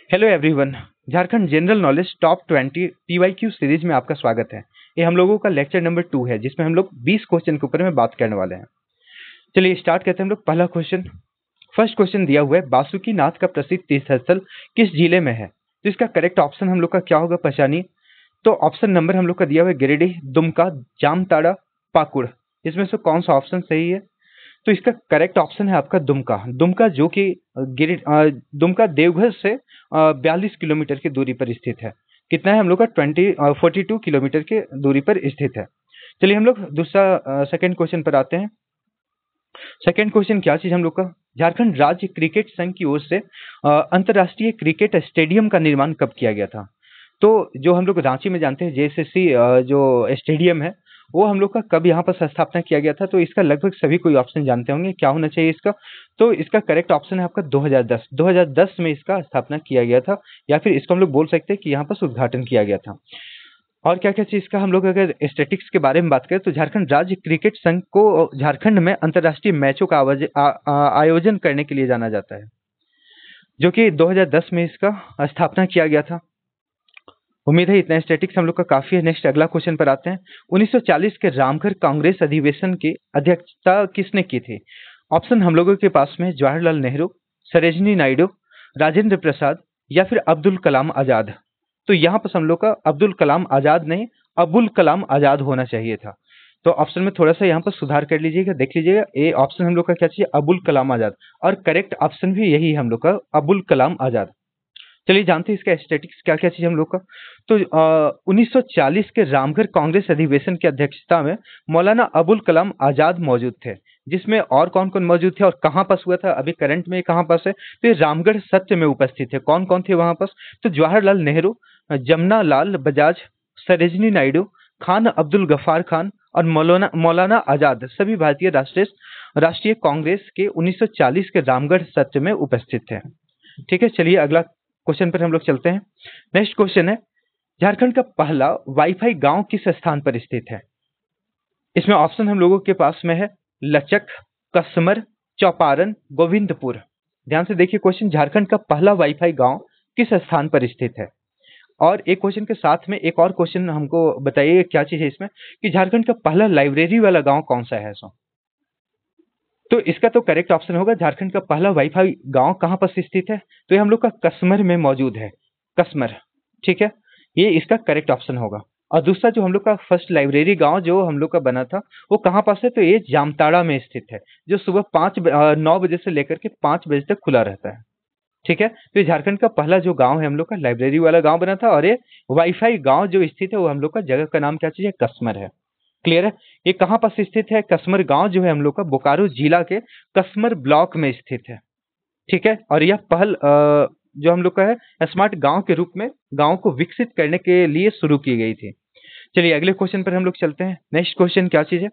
Hello everyone. Jharkhand general knowledge top 20 PYQ series में आपका स्वागत है। ये हम लोगों का लेक्चर नंबर 2 है, जिसमें हम लोग 20 क्वेश्चन के ऊपर में बात करने वाले हैं। चलिए स्टार्ट करते हैं हम लोग। पहला क्वेश्चन, फर्स्ट क्वेश्चन दिया हुआ है, बासुकीनाथ का प्रसिद्ध तीर्थस्थल किस जिले में है? तो इसका करेक्ट ऑप्शन हम लोग का क्या होगा, पहचानिए। तो ऑप्शन नंबर हम लोग का दिया हुआ है गिरिडीह, दुमका, जामताड़ा, पाकुड़। इसमें से कौन सा ऑप्शन सही है? तो इसका करेक्ट ऑप्शन है आपका दुमका। दुमका जो कि दुमका देवघर से 42 किलोमीटर की दूरी पर स्थित है। कितना है हम लोग का 42 किलोमीटर की दूरी पर स्थित है। चलिए हम लोग दूसरा सेकंड क्वेश्चन पर आते हैं। सेकंड क्वेश्चन क्या चीज हम लोग का, झारखंड राज्य क्रिकेट संघ की ओर से अंतर्राष्ट्रीय क्रिकेट स्टेडियम का निर्माण कब किया गया था? तो जो हम लोग रांची में जानते हैं जेएसएससी जो स्टेडियम है, वो हम लोग का कब यहाँ पर स्थापना किया गया था? तो इसका लगभग सभी कोई ऑप्शन जानते होंगे, क्या होना चाहिए इसका? तो इसका करेक्ट ऑप्शन है आपका 2010 में इसका स्थापना किया गया था, या फिर इसको हम लोग बोल सकते हैं कि यहाँ पर उद्घाटन किया गया था। और क्या क्या चीज का हम लोग अगर स्टैटिक्स के बारे में बात करें, तो झारखंड राज्य क्रिकेट संघ को झारखंड में अंतर्राष्ट्रीय मैचों का आयोजन करने के लिए जाना जाता है, जो कि 2010 में इसका स्थापना किया गया था। उम्मीद है इतना स्टैटिक्स हम लोग का काफी है। नेक्स्ट अगला क्वेश्चन पर आते हैं। 1940 के रामगढ़ कांग्रेस अधिवेशन की अध्यक्षता किसने की थी? ऑप्शन हम लोगों के पास में जवाहरलाल नेहरू, सरोजिनी नायडू, राजेंद्र प्रसाद, या फिर अब्दुल कलाम आजाद। तो यहाँ पर हम लोग का अब्दुल कलाम आजाद नहीं, अबुल कलाम आजाद होना चाहिए था। तो ऑप्शन में थोड़ा सा यहाँ पर सुधार कर लीजिएगा, देख लीजिएगा। ए ऑप्शन हम लोग का क्या चाहिए, अबुल कलाम आजाद, और करेक्ट ऑप्शन भी यही है हम लोग का, अबुल कलाम आजाद। चलिए जानते हैं इसका स्टैटिक्स क्या क्या चीज हम लोग का। तो 1940 के रामगढ़ कांग्रेस अधिवेशन की अध्यक्षता में मौलाना अबुल कलाम आजाद मौजूद थे, जिसमें और कौन कौन मौजूद थे और कहाँ पास हुआ था, अभी करंट में कहाँ पास है? तो ये रामगढ़ सत्य में उपस्थित थे। कौन कौन थे वहां पास? तो जवाहरलाल नेहरू, जमुना लाल बजाज, सरोजिनी नायडू, खान अब्दुल गफ्फार खान और मौलाना मौलाना आजाद सभी भारतीय राष्ट्रीय कांग्रेस के 1940 के रामगढ़ सत्य में उपस्थित थे। ठीक है, चलिए अगला क्वेश्चन पर हम लोग चलते हैं। नेक्स्ट क्वेश्चन है, झारखंड का पहला वाईफाई गांव किस स्थान पर स्थित है? इसमें ऑप्शन हम लोगों के पास में है लचक, कसमर, चौपारण, गोविंदपुर। ध्यान से देखिए क्वेश्चन, झारखंड का पहला वाईफाई गांव किस स्थान पर स्थित है? और एक क्वेश्चन के साथ में एक और क्वेश्चन हमको बताइए क्या चीज है इसमें, कि झारखंड का पहला लाइब्रेरी वाला गांव कौन सा है? सो तो इसका तो करेक्ट ऑप्शन होगा, झारखंड का पहला वाईफाई गांव कहां पर स्थित है? तो ये हम लोग का कसमर में मौजूद है, कसमर। ठीक है, ये इसका करेक्ट ऑप्शन होगा। और दूसरा जो हम लोग का फर्स्ट लाइब्रेरी गांव जो हम लोग का बना था, वो कहाँ पास है? तो ये जामताड़ा में स्थित है, जो सुबह 9 बजे से लेकर के 5 बजे तक खुला रहता है। ठीक है, तो ये झारखंड का पहला जो गांव है हम लोग का, लाइब्रेरी वाला गांव बना था। और ये वाईफाई गांव जो स्थित है, वो हम लोग का जगह का नाम क्या चीज है, कसमर है। क्लियर है? ये कहाँ पर स्थित है? कसमर गांव जो है हम लोग का बोकारो जिला के कसमर ब्लॉक में स्थित है। ठीक है, और यह पहल जो हम लोग का है स्मार्ट गांव के रूप में गांव को विकसित करने के लिए शुरू की गई थी। चलिए अगले क्वेश्चन पर हम लोग चलते हैं। नेक्स्ट क्वेश्चन क्या चीज है,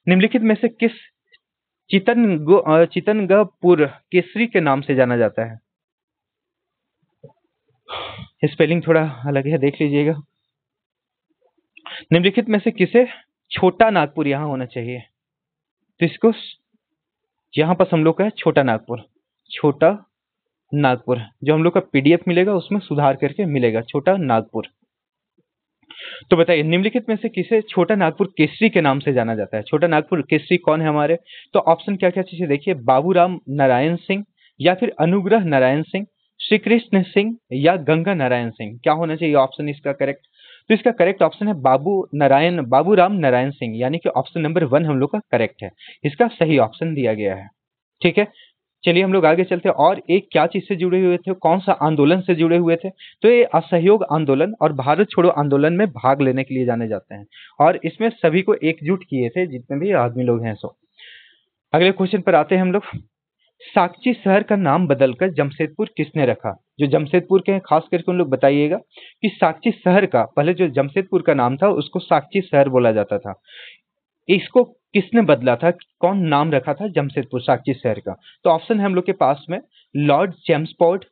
निम्नलिखित में से किस चितनगपुर केसरी के नाम से जाना जाता है? स्पेलिंग थोड़ा अलग है, देख लीजिएगा। निम्नलिखित में से किसे छोटा नागपुर यहां होना चाहिए? तो इसको यहाँ पर हम लोग का है छोटा नागपुर, छोटा नागपुर। जो हम लोग का पीडीएफ मिलेगा उसमें सुधार करके मिलेगा, छोटा नागपुर। तो बताइए निम्नलिखित में से किसे छोटा नागपुर केसरी के नाम से जाना जाता है? छोटा नागपुर केसरी कौन है हमारे? तो ऑप्शन क्या क्या चीजें देखिए, बाबूराम नारायण सिंह, या फिर अनुग्रह नारायण सिंह, श्री कृष्ण सिंह, या गंगा नारायण सिंह। क्या होना चाहिए ऑप्शन इसका करेक्ट? तो इसका करेक्ट ऑप्शन है बाबूराम नारायण सिंह, यानी कि ऑप्शन नंबर 1 हम लोग का करेक्ट है, इसका सही ऑप्शन दिया गया है। ठीक है, चलिए हम लोग आगे चलते हैं। और एक क्या चीज से जुड़े हुए थे, कौन सा आंदोलन से जुड़े हुए थे? तो ये असहयोग आंदोलन और भारत छोड़ो आंदोलन में भाग लेने के लिए जाने जाते हैं, और इसमें सभी को एकजुट किए थे जितने भी आदमी लोग हैं। सो अगले क्वेश्चन पर आते हैं हम लोग। साकची शहर का नाम बदलकर जमशेदपुर किसने रखा? जो जमशेदपुर के हैं खास करके उन लोग बताइएगा कि साकची शहर का पहले जो जमशेदपुर का नाम था उसको साकची शहर बोला जाता था, इसको किसने बदला था, कौन नाम रखा था जमशेदपुर साकची शहर का? तो ऑप्शन है हम लोग के पास में लॉर्ड चैम्सफोर्ड,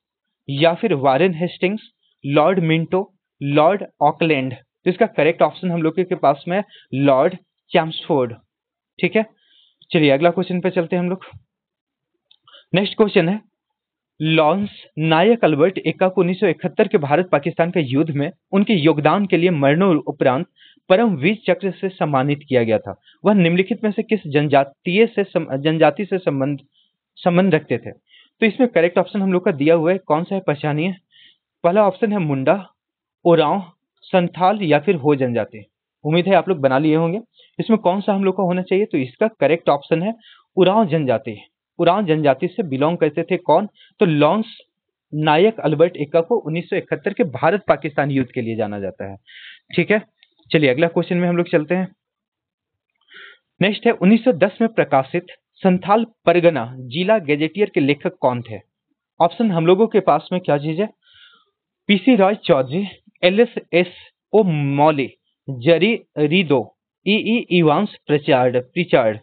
या फिर Warren Hastings, Lord Minto, Lord Auckland. तो इसका करेक्ट ऑप्शन हम लोग के पास में लॉर्ड चैम्सफोर्ड। ठीक है, चलिए अगला क्वेश्चन पे चलते हैं हम लोग। नेक्स्ट क्वेश्चन है, लॉन्स नायक अल्बर्ट एक्का को 1971 के भारत पाकिस्तान के युद्ध में उनके योगदान के लिए मरणोपरांत परमवीर चक्र से सम्मानित किया गया था। वह निम्नलिखित में से किस जनजाति से संबंध रखते थे? तो इसमें करेक्ट ऑप्शन हम लोग का दिया हुआ है, कौन सा है पहचानिए। पहला ऑप्शन है मुंडा, ओरांव, संथाल या फिर हो जनजाति। उम्मीद है आप लोग बना लिए होंगे। इसमें कौन सा हम लोग का होना चाहिए? तो इसका करेक्ट ऑप्शन है उरांव जनजाति। उरांव जनजाति से बिलोंग करते थे कौन? तो लॉन्स नायक अल्बर्ट एक्का को 1971 के भारत पाकिस्तान युद्ध के लिए जाना जाता है। ठीक है, चलिए अगला क्वेश्चन में हम लोग चलते हैं। नेक्स्ट है 1910 में प्रकाशित संथाल परगना जिला गैजेटियर के लेखक कौन थे? ऑप्शन हम लोगों के पास में क्या चीज है? PC Roy Chowdhury, S O मौली, जरी रीदो, इवांस प्रिचार्ड।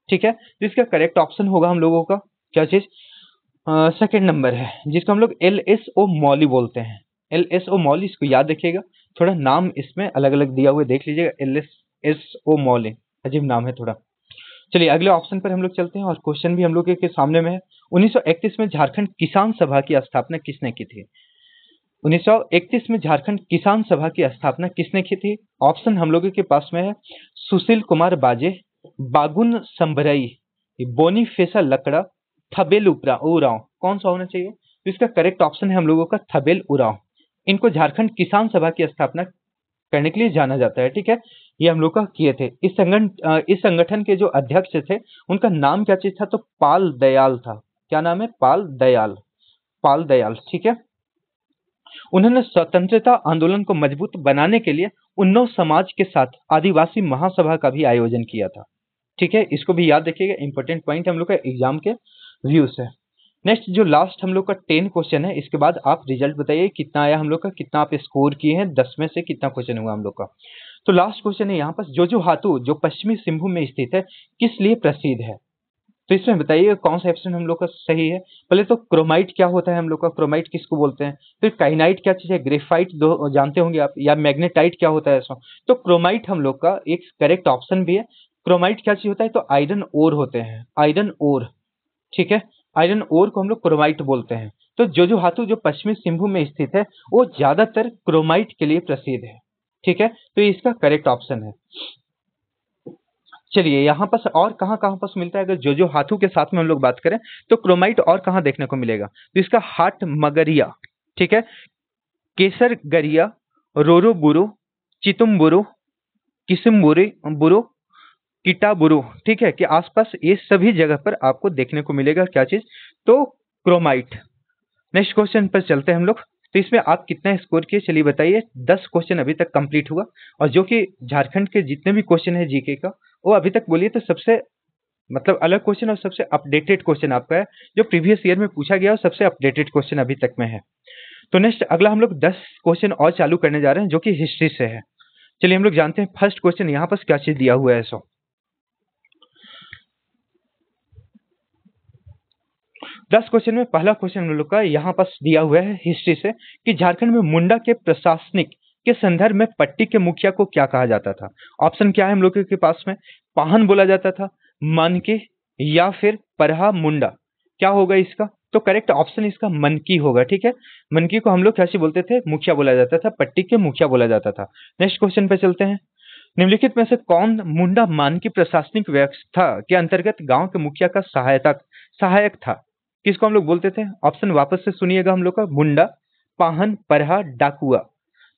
ठीक है, जिसका करेक्ट ऑप्शन होगा हम लोगों का क्या चीज? सेकंड नंबर है, जिसको हम लोग LSO मौली बोलते हैं। LSO मौली, इसको याद रखिएगा, थोड़ा नाम इसमें अलग अलग दिया हुआ देख लीजिएगा। LSO मौली अजीब नाम है थोड़ा। चलिए अगले ऑप्शन पर हम लोग चलते हैं और क्वेश्चन भी हम लोग के सामने में है। 1931 में झारखंड किसान सभा की स्थापना किसने की थी? 1931 में झारखंड किसान सभा की स्थापना किसने की थी? ऑप्शन हम लोगों के पास में है सुशील कुमार बाजे, बागुन संभरई, बोनीफेसा लकड़ा, थबेल उरांव। कौन सा होना चाहिए? तो इसका करेक्ट ऑप्शन है हम लोगों का थबेल उरांव। इनको झारखंड किसान सभा की स्थापना करने के लिए जाना जाता है। ठीक है, ये हम लोग का किए थे। इस संगठन के जो अध्यक्ष थे उनका नाम क्या चीज था? तो पाल दयाल था। क्या नाम है? पाल दयाल। ठीक है, उन्होंने स्वतंत्रता आंदोलन को मजबूत बनाने के लिए उन्नाव समाज के साथ आदिवासी महासभा का भी आयोजन किया था। ठीक है, इसको भी याद रखिएगा, इंपॉर्टेंट पॉइंट हम लोग का एग्जाम के व्यू से। नेक्स्ट जो लास्ट हम लोग का 10 क्वेश्चन है, इसके बाद आप रिजल्ट बताइए कितना आया हम लोग का, कितना आप स्कोर किए हैं, 10 में से कितना क्वेश्चन हुआ हम लोग का। तो लास्ट क्वेश्चन है यहाँ पर, जोजोहातु जो पश्चिमी सिंहभूम में स्थित है किस लिए प्रसिद्ध है? तो इसमें बताइए कौन सा ऑप्शन हम लोग का सही है। पहले तो क्रोमाइट क्या होता है हम लोग का, क्रोमाइट किसको बोलते हैं? फिर काइनाइट क्या चीज है, ग्रेफाइट दो जानते होंगे आप, या मैग्नेटाइट क्या होता है ऐसा। तो क्रोमाइट हम लोग का एक करेक्ट ऑप्शन भी है। क्रोमाइट क्या चीज होता है? तो आयरन ओर होते हैं, आयरन ओर। ठीक है, आयरन ओर को हम लोग क्रोमाइट बोलते हैं। तो जोजोहातु जो पश्चिमी सिंहभूम में स्थित है वो ज्यादातर क्रोमाइट के लिए प्रसिद्ध है। ठीक है, तो ये इसका करेक्ट ऑप्शन है। चलिए यहाँ पर और कहाँ कहाँ पर मिलता है? अगर जोजोहातु के साथ में हम लोग बात करें तो क्रोमाइट और कहाँ देखने को मिलेगा? तो इसका हाट मगरिया, ठीक है, केसरगरिया, रोरोबुरु, चितुम्बुरु, किसिम्बुरु, किटाबुरु, ठीक है, कि आसपास ये सभी जगह पर आपको देखने को मिलेगा क्या चीज? तो क्रोमाइट। नेक्स्ट क्वेश्चन पर चलते हैं हम लोग। तो इसमें आप कितना स्कोर किए चलिए बताइए। 10 क्वेश्चन अभी तक कंप्लीट हुआ और जो कि झारखंड के जितने भी क्वेश्चन है जीके का वो अभी तक बोलिए तो सबसे मतलब अलग क्वेश्चन और सबसे अपडेटेड क्वेश्चन आपका है, जो प्रीवियस ईयर में पूछा गया और सबसे अपडेटेड क्वेश्चन अभी तक में है। तो नेक्स्ट अगला हम लोग 10 क्वेश्चन और चालू करने जा रहे हैं जो कि हिस्ट्री से है। चलिए हम लोग जानते हैं फर्स्ट क्वेश्चन यहाँ पर क्या चीज दिया हुआ है। सो 10 क्वेश्चन में पहला क्वेश्चन हम लोग का यहाँ पर दिया हुआ है हिस्ट्री से कि झारखंड में मुंडा के प्रशासनिक के संदर्भ में पट्टी के मुखिया को क्या कहा जाता था? ऑप्शन क्या है हम लोगों के पास में? पाहन बोला जाता था, मनकी, या फिर परहा मुंडा। क्या होगा इसका? तो करेक्ट ऑप्शन इसका मनकी होगा। ठीक है, मनकी को हम लोग कैसे बोलते थे? मुखिया बोला जाता था, पट्टी के मुखिया बोला जाता था। नेक्स्ट क्वेश्चन पे चलते हैं। निम्नलिखित में से कौन मुंडा मानकी प्रशासनिक व्यवस्था के अंतर्गत गांव के मुखिया का सहायक था? किसको हम लोग बोलते थे? ऑप्शन वापस से सुनिएगा हम लोग का, मुंडा, पाहन, परहा, डाकुआ।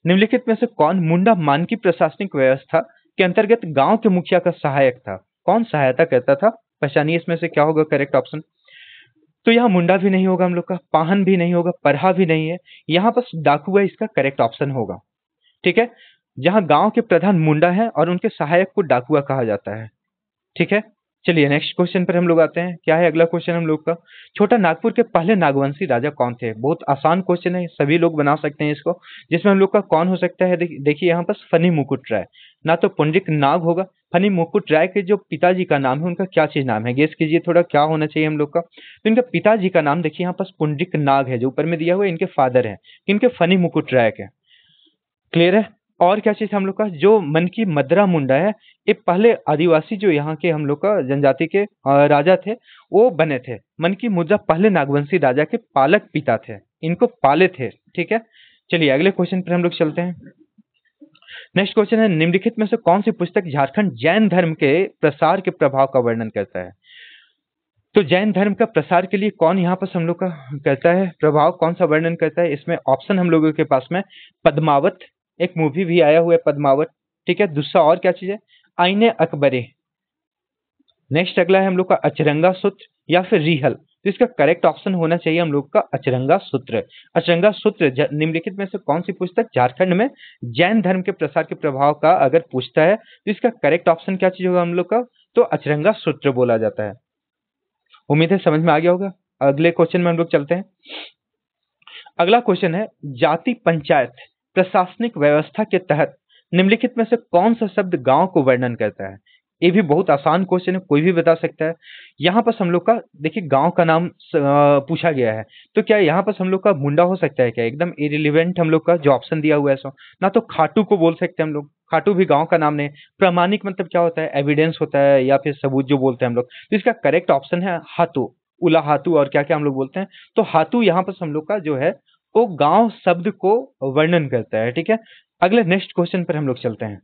निम्नलिखित में से कौन मुंडा मानकी प्रशासनिक व्यवस्था के अंतर्गत गांव के मुखिया का सहायक था? कौन सहायता करता था? पहचानिए इसमें से क्या होगा करेक्ट ऑप्शन। तो यहाँ मुंडा भी नहीं होगा हम लोग का, पाहन भी नहीं होगा, परहा भी नहीं है, यहाँ पर डाकुआ इसका करेक्ट ऑप्शन होगा। ठीक है, जहां गांव के प्रधान मुंडा है और उनके सहायक को डाकुआ कहा जाता है। ठीक है, चलिए नेक्स्ट क्वेश्चन पर हम लोग आते हैं। क्या है अगला क्वेश्चन हम लोग का? छोटा नागपुर के पहले नागवंशी राजा कौन थे? बहुत आसान क्वेश्चन है, सभी लोग बना सकते हैं इसको। जिसमें हम लोग का कौन हो सकता है? देखिए यहाँ पर फनी मुकुट राय, ना तो पुंडरिक नाग होगा। फनी मुकुट राय के जो पिताजी का नाम है उनका क्या चीज नाम है? गेस कीजिए थोड़ा, क्या होना चाहिए हम लोग का? तो इनका पिताजी का नाम देखिए यहाँ पर पुंडरिक नाग है, जो ऊपर में दिया हुआ है, इनके फादर है, इनके फनी मुकुट राय के। क्लियर है? और क्या चीज हम लोग का, जो मन की मदरा मुंडा है, ये पहले आदिवासी जो यहाँ के हम लोग का जनजाति के राजा थे, वो बने थे। मन की मुद्रा पहले नागवंशी राजा के पालक पिता थे, इनको पाले थे। ठीक है, चलिए अगले क्वेश्चन पर हम लोग चलते हैं। नेक्स्ट क्वेश्चन है, निम्नलिखित में से कौन सी पुस्तक झारखंड जैन धर्म के प्रसार के प्रभाव का वर्णन करता है? तो जैन धर्म का प्रसार के लिए कौन यहाँ पर हम लोग का करता है प्रभाव, कौन सा वर्णन करता है? इसमें ऑप्शन हम लोगों के पास में पद्मावत, एक मूवी भी आया हुआ है पद्मावत। ठीक है, दूसरा और क्या चीज है, आईने अकबरे। नेक्स्ट अगला है हम लोग का अचरंगा सूत्र या फिर रिहल। तो इसका करेक्ट ऑप्शन होना चाहिए हम लोग का अचरंगा सूत्र। अचरंगा सूत्र निम्नलिखित में से कौन सी पुस्तक झारखंड में जैन धर्म के प्रसार के प्रभाव का अगर पूछता है तो इसका करेक्ट ऑप्शन क्या चीज होगा हम लोग का, तो अचरंगा सूत्र बोला जाता है। उम्मीद है समझ में आ गया होगा। अगले क्वेश्चन में हम लोग चलते हैं। अगला क्वेश्चन है, जाति पंचायत प्रशासनिक व्यवस्था के तहत निम्नलिखित में से कौन सा शब्द गांव को वर्णन करता है? ये भी बहुत आसान क्वेश्चन है, कोई भी बता सकता है। यहाँ पर हम लोग का देखिए गांव का नाम पूछा गया है, तो क्या यहाँ पर हम लोग का मुंडा हो सकता है क्या? एकदम इरिलीवेंट हम लोग का जो ऑप्शन दिया हुआ है सो ना, तो खाटू को बोल सकते हैं हम लोग, खाटू भी गांव का नाम नहीं। प्रामाणिक मतलब क्या होता है, एविडेंस होता है या फिर सबूत जो बोलते हैं हम लोग। तो इसका करेक्ट ऑप्शन है हाथू, उला हाथू और क्या क्या हम लोग बोलते हैं। तो हाथू यहाँ पर हम लोग का जो है वो गांव शब्द को वर्णन करता है। ठीक है, अगले नेक्स्ट क्वेश्चन पर हम लोग चलते हैं।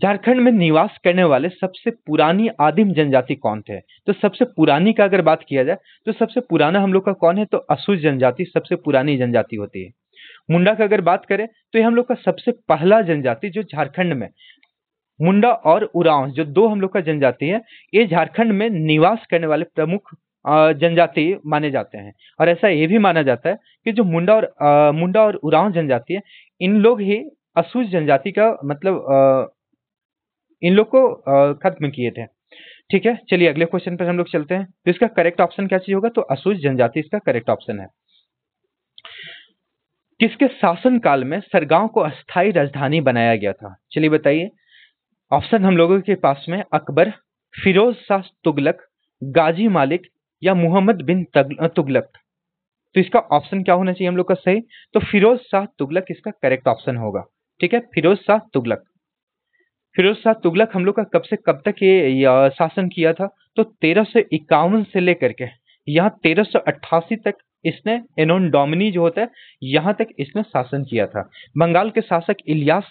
झारखंड में निवास करने वाले सबसे पुरानी आदिम जनजाति कौन थे? तो सबसे पुरानी का अगर बात किया जाए तो सबसे पुराना हम लोग का कौन है, तो असुर जनजाति सबसे पुरानी जनजाति होती है। मुंडा का अगर बात करें तो ये हम लोग का सबसे पहला जनजाति जो झारखंड में, मुंडा और उरांव जो दो हम लोग का जनजाति है, ये झारखंड में निवास करने वाले प्रमुख जनजाति माने जाते हैं। और ऐसा ये भी माना जाता है कि जो मुंडा और उरांव जनजाति है, इन लोग ही असुर जनजाति का मतलब इन लोग को खत्म किए थे। ठीक है, चलिए अगले क्वेश्चन पर हम लोग चलते हैं। तो इसका करेक्ट ऑप्शन क्या चीज होगा, तो असुर जनजाति इसका करेक्ट ऑप्शन है। किसके शासन काल में सरगांव को अस्थायी राजधानी बनाया गया था? चलिए बताइए। ऑप्शन हम लोगों के पास में अकबर, फिरोज शाह तुगलक, गाजी मालिक या मोहम्मद बिन तुगलक। तो इसका ऑप्शन क्या होना चाहिए हम लोग का सही, तो फिरोज शाह तुगलक इसका करेक्ट ऑप्शन होगा। ठीक है, फिरोज शाह तुगलक। फिरोज शाह तुगलक हम लोग का कब से कब तक ये शासन किया था, तो 1351 से लेकर के यहाँ 1388 तक इसने एनोन डोमिनी जो होता है यहाँ तक इसने शासन किया था। बंगाल के शासक इलियास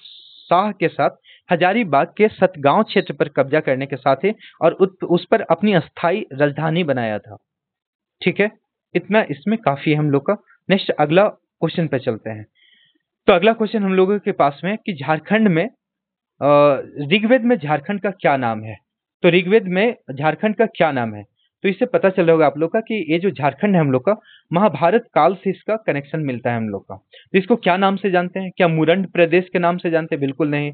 शाह के साथ हजारीबाग के सतगांव क्षेत्र पर कब्जा करने के साथ ही और उस पर अपनी अस्थायी राजधानी बनाया था। ठीक है, इतना इसमें काफी है हम लोग का। नेक्स्ट अगला क्वेश्चन पे चलते हैं। तो अगला क्वेश्चन हम लोगों के पास में कि झारखंड में ऋग्वेद में झारखंड का क्या नाम है? तो ऋग्वेद में झारखंड का क्या नाम है? तो इससे पता चल रहा होगा आप लोग का कि ये जो झारखंड है हम लोग का, महाभारत काल से इसका कनेक्शन मिलता है हम लोग का। तो इसको क्या नाम से जानते हैं? क्या मुरंड प्रदेश के नाम से जानते हैं? बिल्कुल नहीं।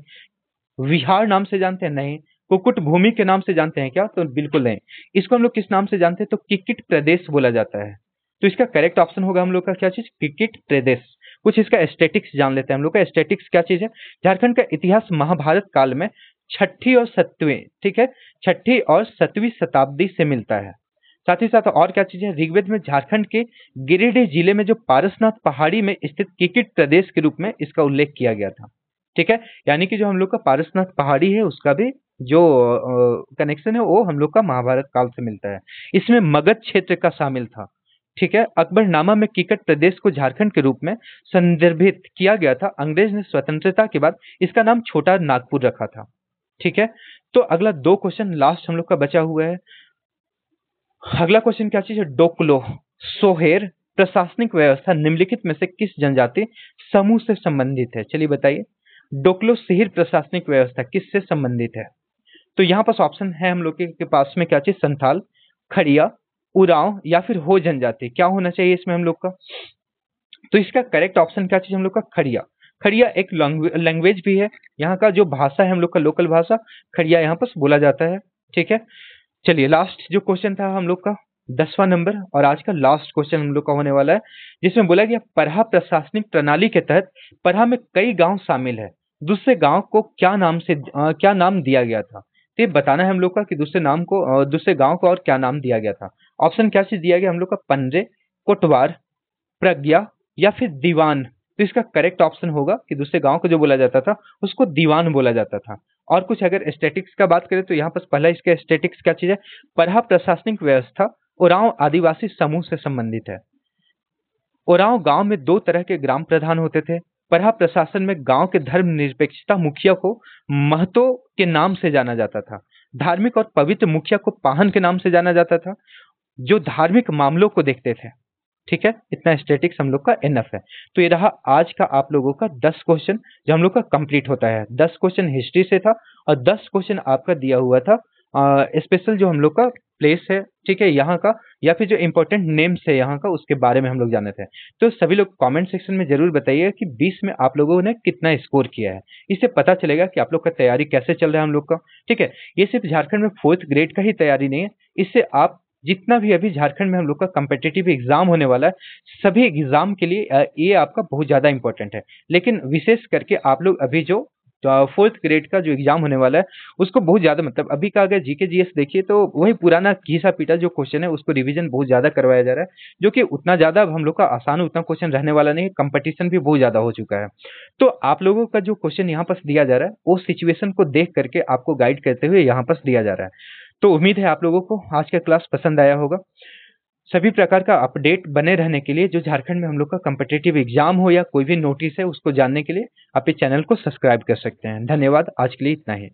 विहार नाम से जानते हैं? नहीं। कुकुट भूमि के नाम से जानते हैं क्या? तो बिल्कुल नहीं। इसको हम लोग किस नाम से जानते हैं? तो किकिट प्रदेश बोला जाता है। तो इसका करेक्ट ऑप्शन होगा हम लोग का क्या चीज, किकिट प्रदेश। कुछ इसका एस्थेटिक्स जान लेते हैं हम लोग का। एस्थेटिक्स क्या चीज है? झारखंड का इतिहास महाभारत काल में छठी और सातवीं, ठीक है, छठी और सातवीं शताब्दी से मिलता है। साथ ही साथ और क्या चीज है, ऋग्वेद में झारखंड के गिरिडीह जिले में जो पारसनाथ पहाड़ी में स्थित किकिट प्रदेश के रूप में इसका उल्लेख किया गया था। ठीक है, यानी कि जो हम लोग का पारसनाथ पहाड़ी है उसका भी जो कनेक्शन है वो हम लोग का महाभारत काल से मिलता है। इसमें मगध क्षेत्र का शामिल था। ठीक है, अकबरनामा में किकट प्रदेश को झारखंड के रूप में संदर्भित किया गया था। अंग्रेज ने स्वतंत्रता के बाद इसका नाम छोटा नागपुर रखा था। ठीक है, तो अगला दो क्वेश्चन लास्ट हम लोग का बचा हुआ है। अगला क्वेश्चन क्या चीज है, डोकलो सोहेर प्रशासनिक व्यवस्था निम्नलिखित में से किस जनजाति समूह से संबंधित है? चलिए बताइए, डोकलो शहर प्रशासनिक व्यवस्था किससे संबंधित है? तो यहाँ पास ऑप्शन है हम लोग के पास में क्या चीज, संथाल, खड़िया, उरांव या फिर हो जनजाति। क्या होना चाहिए इसमें हम लोग का, तो इसका करेक्ट ऑप्शन क्या चीज हम लोग का, खड़िया। खड़िया एक लैंग्वेज भी है, यहाँ का जो भाषा है हम लोग का लोकल भाषा खड़िया यहाँ पर बोला जाता है। ठीक है, चलिए लास्ट जो क्वेश्चन था हम लोग का 10वां नंबर और आज का लास्ट क्वेश्चन हम लोग का होने वाला है, जिसमें बोला गया परहा प्रशासनिक प्रणाली के तहत परहा में कई गांव शामिल है, दूसरे गांव को क्या नाम दिया गया था? तो ये बताना है हम लोग का कि दूसरे गांव को और क्या नाम दिया गया था। ऑप्शन क्या चीज दिया गया हम लोग का, पंडरे, कोटवार, प्रज्ञा या फिर दीवान। तो इसका करेक्ट ऑप्शन होगा कि दूसरे गांव को जो बोला जाता था उसको दीवान बोला जाता था। और कुछ अगर स्टैटिक्स का बात करें तो यहाँ पर पहला इसका स्टैटिक्स क्या चीज है, परहा प्रशासनिक व्यवस्था उरांव आदिवासी समूह से संबंधित है। उरांव गांव में दो तरह के ग्राम प्रधान होते थे। परहा प्रशासन में गांव के धर्मनिरपेक्षता मुखिया को महतो के नाम से जाना जाता था। धार्मिक और पवित्र मुखिया को पाहन के नाम से जाना जाता था, जो धार्मिक मामलों को देखते थे। ठीक है, इतना स्टैटिक्स हम लोग का एनफ है। तो ये रहा आज का आप लोगों का 10 क्वेश्चन जो हम लोग का कंप्लीट होता है। 10 क्वेश्चन हिस्ट्री से था और 10 क्वेश्चन आपका दिया हुआ था स्पेशल जो हम लोग का प्लेस है, ठीक है, यहाँ का, या फिर जो इंपॉर्टेंट नेम्स है यहाँ का, उसके बारे में हम लोग जाने थे। तो सभी लोग कमेंट सेक्शन में जरूर बताइए कि 20 में आप लोगों ने कितना स्कोर किया है। इससे पता चलेगा कि आप लोग का तैयारी कैसे चल रहा है हम लोग का। ठीक है, ये सिर्फ झारखंड में 4th ग्रेड का ही तैयारी नहीं है, इससे आप जितना भी अभी झारखंड में हम लोग का कम्पिटिटिव एग्जाम होने वाला है, सभी एग्जाम के लिए ये आपका बहुत ज्यादा इंपॉर्टेंट है। लेकिन विशेष करके आप लोग अभी जो 4th ग्रेड का जो एग्जाम होने वाला है उसको बहुत ज्यादा, मतलब अभी का अगर जीके जीएस देखिए तो वही पुराना घिसा पीटा जो क्वेश्चन है उसको रिवीजन बहुत ज्यादा करवाया जा रहा है, जो कि उतना ज्यादा हम लोग का आसान उतना क्वेश्चन रहने वाला नहीं है। कंपटीशन भी बहुत ज्यादा हो चुका है। तो आप लोगों का जो क्वेश्चन यहाँ पर दिया जा रहा है वो सिचुएशन को देख करके आपको गाइड करते हुए यहाँ पर दिया जा रहा है। तो उम्मीद है आप लोगों को आज का क्लास पसंद आया होगा। सभी प्रकार का अपडेट बने रहने के लिए जो झारखंड में हम लोग का कम्पिटिटिव एग्जाम हो या कोई भी नोटिस है उसको जानने के लिए आप इस चैनल को सब्सक्राइब कर सकते हैं। धन्यवाद, आज के लिए इतना ही।